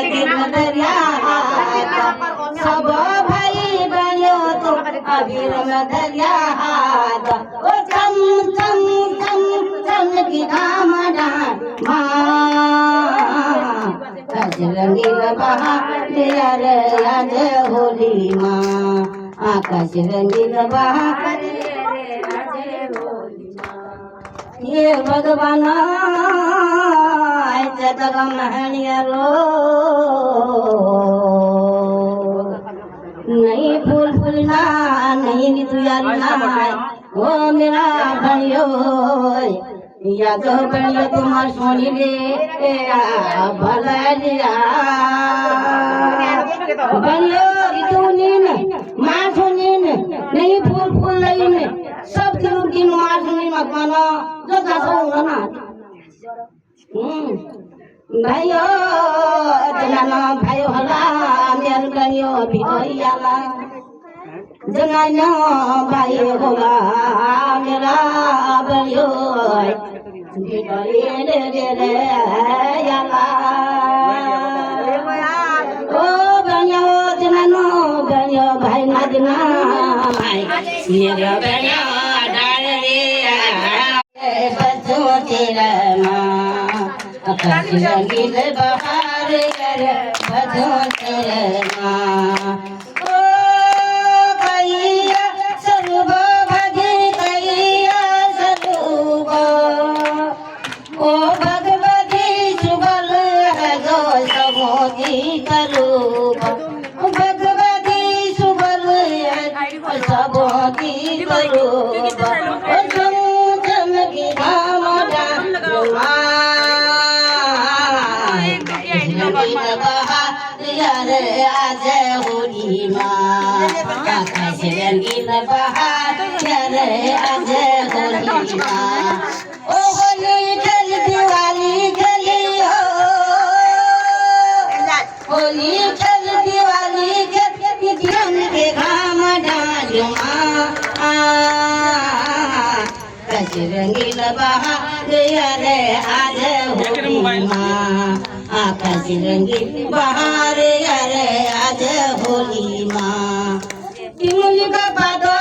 गिर दरिया सब भाई बनो तो अबीर में दरिया ओ चम चम चम चम की धामना रंगीन बहार आज होली माँ आकाश रंगीन बहार ये भगवान महणियारो नहीं फूल फूलना नहीं नितुयालना ओ मेरा भणियो या तो भणियो तुम्हार सोनी रे भलिया भणियो ऋतुनीन माँ सोनीन नहीं फूल फूल नहीं सब दिन माँ सोनी मत मानो जो जासो ना भाइयो जनानो भाइयो होला मेरो गयो भिडैयाला जनानो भाइयो होला मेरा बलियो भिडैले रे याला ओ बनियो जनानो बनियो भाइ नदिना मेरो बनियो डाले बच्चों तेरा आकाश रंगीन बहार कर बजो तेरे माँ ओ कैया सर्व भगे कैया सर्व ओ भगवती सुबल है जो सबोगी करूब भगवती सुबल है सबोगी करूब की बहार आज होली माँ आकाश रंगीन बहार आज होली माँ ओ होली खेल दिवाली खेली हो होली खेल दिवाली खेल के घाम डाल आकाश रंगीन बहार आज होली माँ आकाश रंगीन बहार आज होली माँ टिमुली का पादो